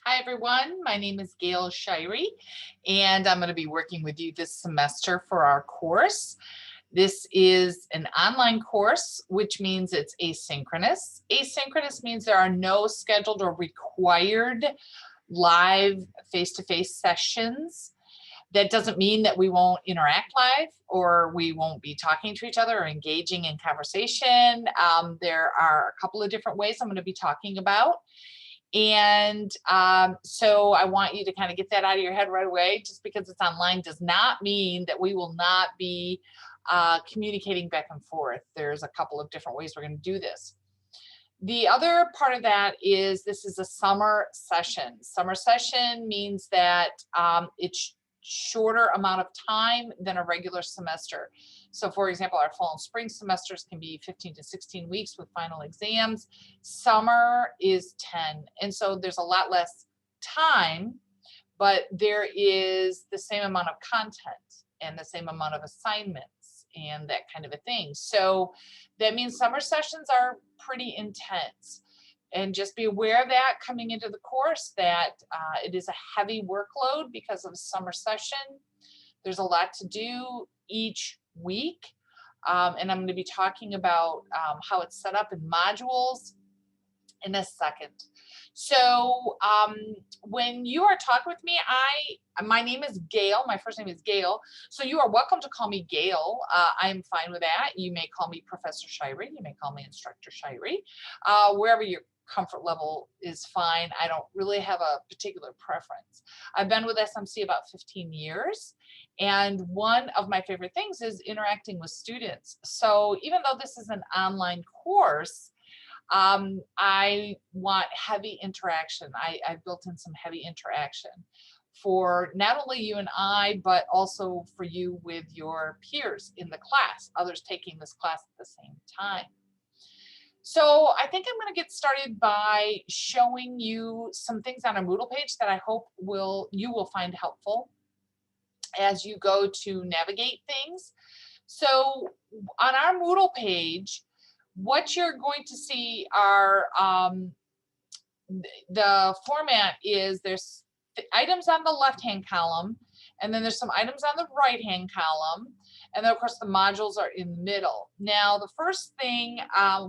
Hi, everyone. My name is Gail Shirey, and I'm going to be working with you this semester for our course. This is an online course, which means it's asynchronous. Asynchronous means there are no scheduled or required live face-to-face sessions. That doesn't mean that we won't interact live or we won't be talking to each other or engaging in conversation. There are a couple of different ways I'm going to be talking about. And so I want you to kind of get that out of your head right away. Just because it's online does not mean that we will not be communicating back and forth. There's a couple of different ways we're going to do this. The other part of that is this is a summer session. Summer session means that it's shorter amount of time than a regular semester. So for example, our fall and spring semesters can be 15 to 16 weeks with final exams. Summer is 10. And so there's a lot less time, but there is the same amount of content and the same amount of assignments and that kind of a thing. So that means summer sessions are pretty intense. And just be aware of that coming into the course, that it is a heavy workload because of summer session. There's a lot to do each week. And I'm going to be talking about how it's set up in modules in a second. So when you are talking with me, my name is Gail. My first name is Gail. So you are welcome to call me Gail. I'm fine with that. You may call me Professor Shirey. You may call me Instructor Shirey. Wherever your comfort level is fine. I don't really have a particular preference. I've been with SMC about 15 years. And one of my favorite things is interacting with students. So even though this is an online course, I want heavy interaction. I've built in some heavy interaction for not only you and I, but also for you with your peers in the class, others taking this class at the same time. So I think I'm going to get started by showing you some things on a Moodle page that I hope you will find helpful as you go to navigate things. So on our Moodle page, what you're going to see are the format is there's items on the left-hand column, and then there's some items on the right-hand column, and then of course the modules are in the middle. Now the first thing,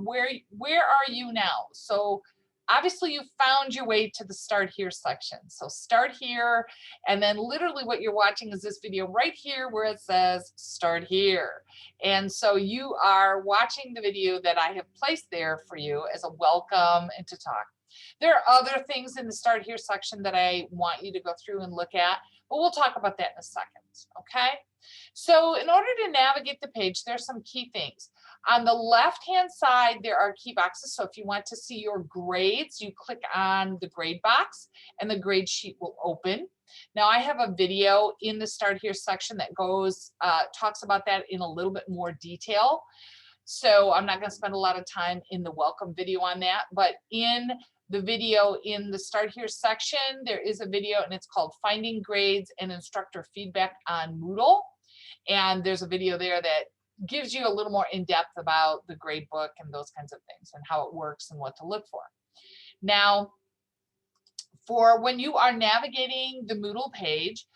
where are you now? So obviously you found your way to the Start Here section. So start here, and then literally what you're watching is this video right here where it says Start Here. And so you are watching the video that I have placed there for you as a welcome and to talk. There are other things in the Start Here section that I want you to go through and look at, but we'll talk about that in a second, okay? So in order to navigate the page, there's some key things. On the left-hand side, there are key boxes. So if you want to see your grades, you click on the grade box and the grade sheet will open. Now I have a video in the Start Here section that talks about that in a little bit more detail. So I'm not going to spend a lot of time in the welcome video on that, but in the video in the Start Here section, there is a video and it's called Finding Grades and Instructor Feedback on Moodle. And there's a video there that gives you a little more in depth about the grade book and those kinds of things and how it works and what to look for. Now, for when you are navigating the Moodle page,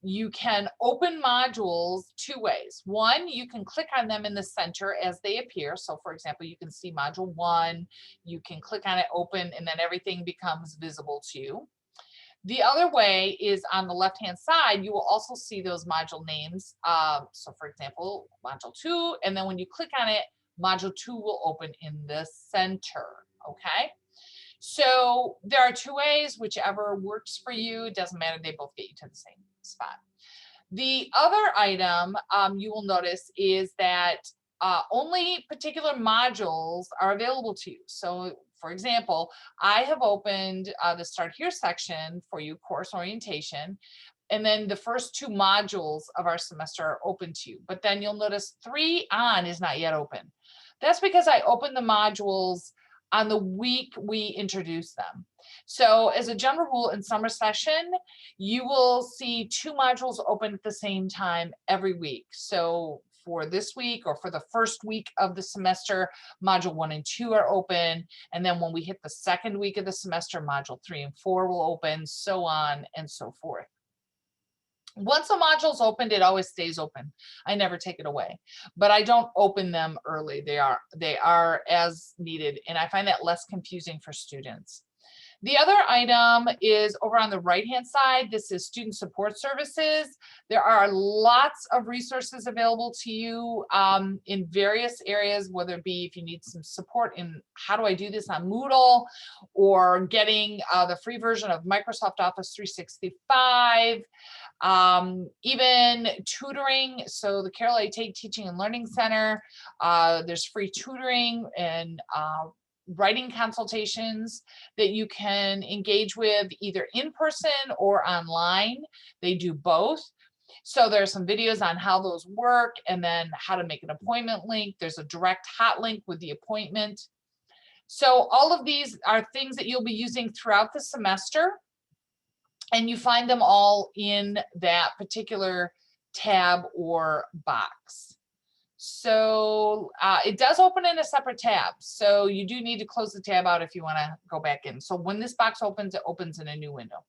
you can open modules two ways. One, you can click on them in the center as they appear. So for example, you can see module 1, you can click on it, open, and then everything becomes visible to you. The other way is on the left-hand side, you will also see those module names. So for example, module 2, and then when you click on it, module 2 will open in the center, okay? So there are two ways, whichever works for you. It doesn't matter, they both get you to the same spot. The other item you will notice is that only particular modules are available to you. So for example, I have opened the Start Here section for you, course orientation, and then the first 2 modules of our semester are open to you. But then you'll notice 3 on is not yet open. That's because I opened the modules on the week we introduce them. So as a general rule in summer session, you will see 2 modules open at the same time every week. So for this week or for the first week of the semester, module 1 and 2 are open. And then when we hit the second week of the semester, module 3 and 4 will open, so on and so forth. Once a module's opened, it always stays open. I never take it away, but I don't open them early. They are as needed, and I find that less confusing for students. The other item is over on the right-hand side. This is student support services. There are lots of resources available to you in various areas, whether it be if you need some support in how do I do this on Moodle, or getting the free version of Microsoft Office 365, even tutoring. So the Carol A. Tate Teaching and Learning Center, there's free tutoring and writing consultations that you can engage with either in person or online. They do both. So there's some videos on how those work and then how to make an appointment link. There's a direct hot link with the appointment. So all of these are things that you'll be using throughout the semester, and you find them all in that particular tab or box. So it does open in a separate tab. So you do need to close the tab out if you want to go back in. So when this box opens, it opens in a new window.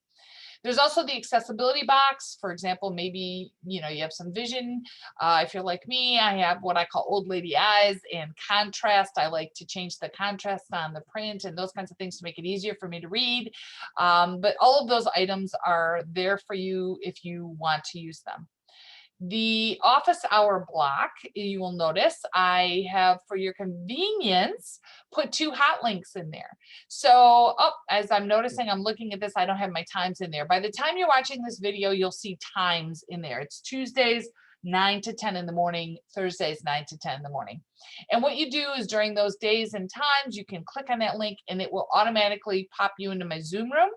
There's also the accessibility box. For example, maybe, you have some vision. If you're like me, I have what I call old lady eyes and contrast. I like to change the contrast on the print and those kinds of things to make it easier for me to read. But all of those items are there for you if you want to use them. The office hour block, you will notice I have, for your convenience, put 2 hot links in there. So, as I'm noticing, I'm looking at this, I don't have my times in there. By the time you're watching this video, you'll see times in there. It's Tuesdays, 9 to 10 in the morning, Thursdays, 9 to 10 in the morning. And what you do is during those days and times, you can click on that link and it will automatically pop you into my Zoom room,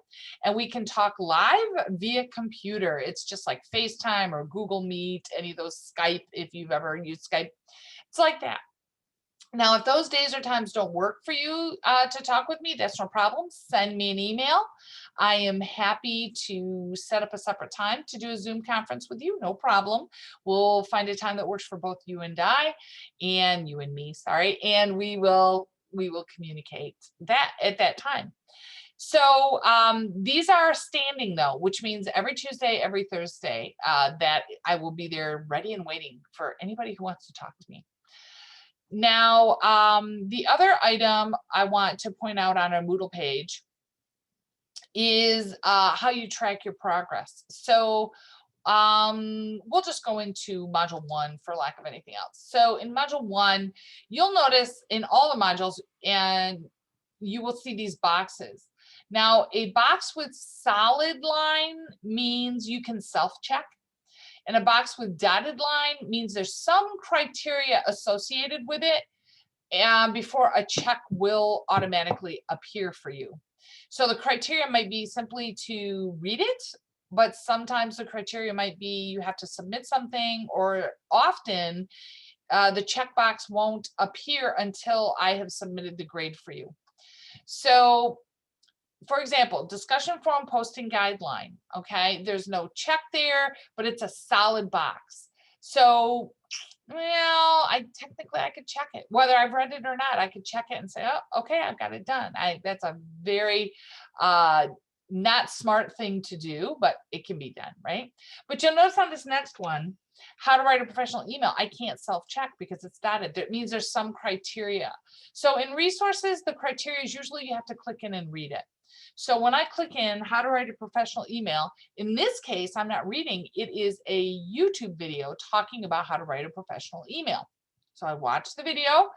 and we can talk live via computer. It's just like FaceTime or Google Meet, any of those, Skype, if you've ever used Skype. It's like that. Now, if those days or times don't work for you to talk with me, that's no problem. Send me an email. I am happy to set up a separate time to do a Zoom conference with you. No problem. We'll find a time that works for both you and me, sorry, and we will communicate that at that time. So these are standing though, which means every Tuesday, every Thursday, that I will be there ready and waiting for anybody who wants to talk to me. Now, the other item I want to point out on our Moodle page is how you track your progress. So we'll just go into module 1 for lack of anything else. So in module 1, you'll notice in all the modules, and you will see these boxes. Now, a box with solid line means you can self-check. And a box with dotted line means there's some criteria associated with it before a check will automatically appear for you. So the criteria might be simply to read it, but sometimes the criteria might be you have to submit something, or often the checkbox won't appear until I have submitted the grade for you. So for example, discussion forum posting guideline, okay? There's no check there, but it's a solid box. So, well, I could check it. Whether I've read it or not, I could check it and say, oh, okay, I've got it done. That's a very not smart thing to do, but it can be done, right? But you'll notice on this next one, how to write a professional email, I can't self-check because it's dotted. That means there's some criteria. So in resources, the criteria is usually you have to click in and read it. So when I click in how to write a professional email, in this case, I'm not reading, it is a YouTube video talking about how to write a professional email. So I watch the video,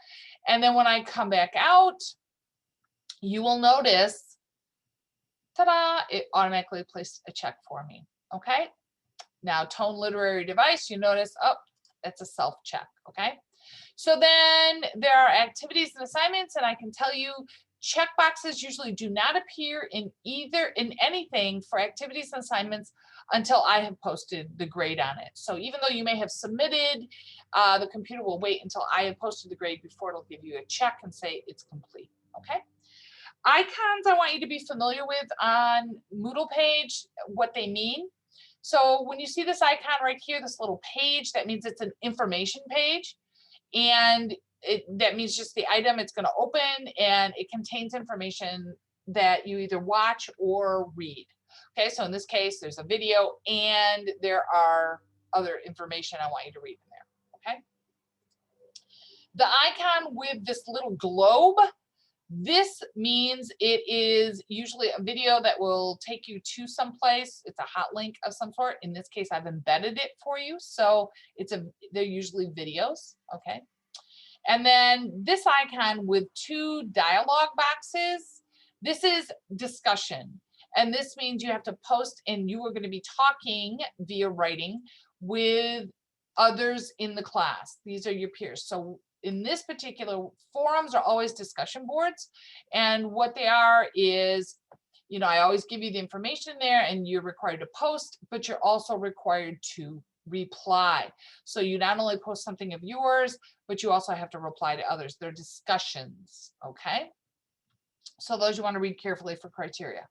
and then when I come back out, you will notice, ta-da, it automatically placed a check for me, okay? Now, Tone Literary Device, you notice, oh, that's a self-check, okay? So then there are activities and assignments, and I can tell you checkboxes usually do not appear in anything for activities and assignments until I have posted the grade on it. So even though you may have submitted, the computer will wait until I have posted the grade before it'll give you a check and say it's complete, okay? Icons I want you to be familiar with on Moodle page, what they mean. So when you see this icon right here, this little page, that means it's an information page. And that means just the item it's going to open, and it contains information that you either watch or read. Okay, so in this case, there's a video and there are other information I want you to read in there. Okay. The icon with this little globe, this means it is usually a video that will take you to someplace. It's a hot link of some sort. In this case, I've embedded it for you. So they're usually videos. Okay. And then this icon with two dialog boxes, this is discussion. And this means you have to post, and you are going to be talking via writing with others in the class. These are your peers. So in this particular, forums are always discussion boards. And what they are is, you know, I always give you the information there, and you're required to post, but you're also required to reply. So you not only post something of yours, but you also have to reply to others. They're discussions, okay? So those you want to read carefully for criteria.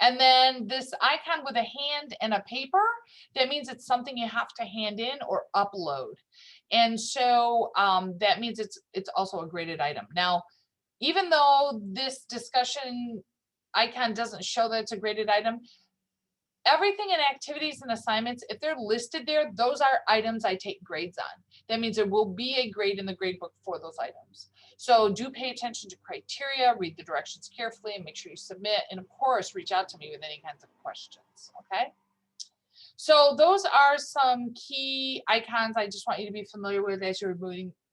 And then this icon with a hand and a paper, that means it's something you have to hand in or upload. And so that means it's also a graded item. Now, even though this discussion icon doesn't show that it's a graded item, everything in activities and assignments, if they're listed there, those are items I take grades on. That means there will be a grade in the grade book for those items. So do pay attention to criteria, read the directions carefully, and make sure you submit. And of course, reach out to me with any kinds of questions, okay? So those are some key icons I just want you to be familiar with as you're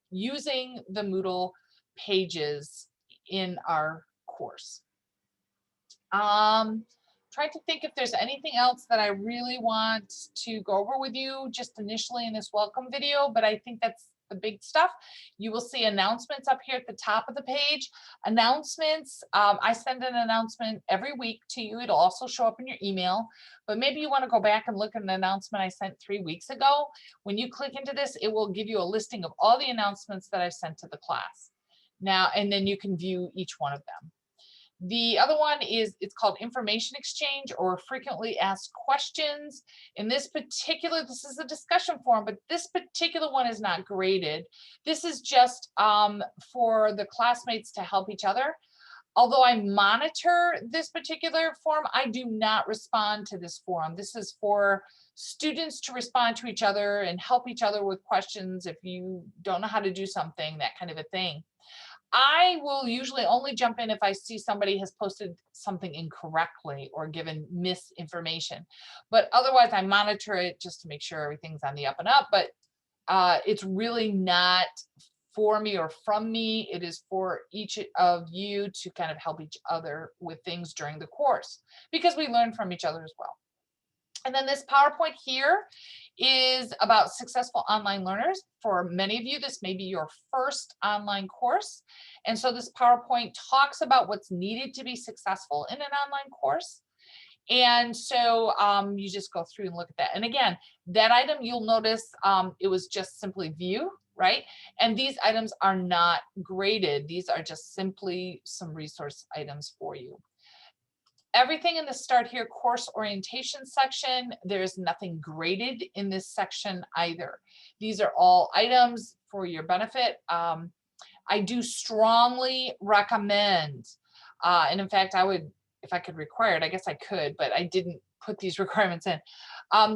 using the Moodle pages in our course. Trying to think if there's anything else that I really want to go over with you just initially in this welcome video, but I think that's the big stuff. You will see announcements up here at the top of the page. Announcements, I send an announcement every week to you. It'll also show up in your email, but maybe you want to go back and look at an announcement I sent 3 weeks ago. When you click into this, it will give you a listing of all the announcements that I've sent to the class. Now, and then you can view each one of them. The other one is, it's called information exchange or frequently asked questions. In this particular, this is a discussion forum, but this particular one is not graded. This is just for the classmates to help each other. Although I monitor this particular forum, I do not respond to this forum. This is for students to respond to each other and help each other with questions if you don't know how to do something, that kind of a thing. I will usually only jump in if I see somebody has posted something incorrectly or given misinformation. But otherwise, I monitor it just to make sure everything's on the up and up. But it's really not for me or from me. It is for each of you to kind of help each other with things during the course, because we learn from each other as well. And then this PowerPoint here is about successful online learners. For many of you, this may be your first online course. And so this PowerPoint talks about what's needed to be successful in an online course. And so you just go through and look at that. And again, that item, you'll notice it was just simply view, right? And these items are not graded. These are just simply some resource items for you. Everything in the Start Here course orientation section, there's nothing graded in this section either. These are all items for your benefit. I do strongly recommend, and in fact, I would, if I could require it, I guess I could, but I didn't put these requirements in.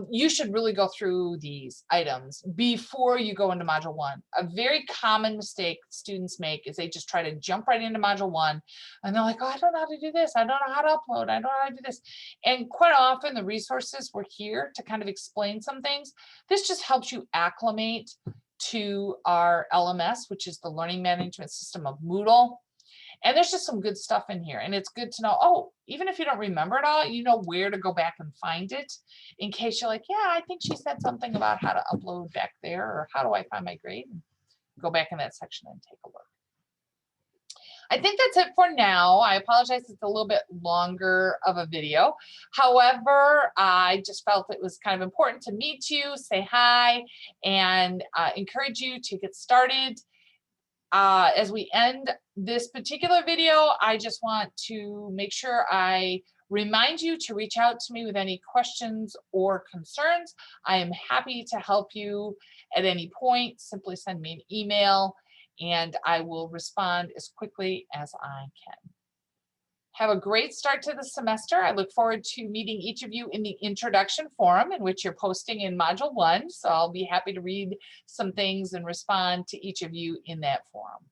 You should really go through these items before you go into module 1. A very common mistake students make is they just try to jump right into module 1 and they're like, oh, I don't know how to do this. I don't know how to upload. I don't know how to do this. And quite often the resources were here to kind of explain some things. This just helps you acclimate to our LMS, which is the Learning Management System of Moodle. And there's just some good stuff in here. And it's good to know, oh, even if you don't remember it all, you know where to go back and find it in case you're like, yeah, I think she said something about how to upload back there, or how do I find my grade? And go back in that section and take a look. I think that's it for now. I apologize, it's a little bit longer of a video. However, I just felt it was kind of important to meet you, say hi, and encourage you to get started. As we end this particular video, I just want to make sure I remind you to reach out to me with any questions or concerns. I am happy to help you at any point. Simply send me an email and I will respond as quickly as I can. Have a great start to the semester. I look forward to meeting each of you in the introduction forum in which you're posting in module 1. So I'll be happy to read some things and respond to each of you in that forum.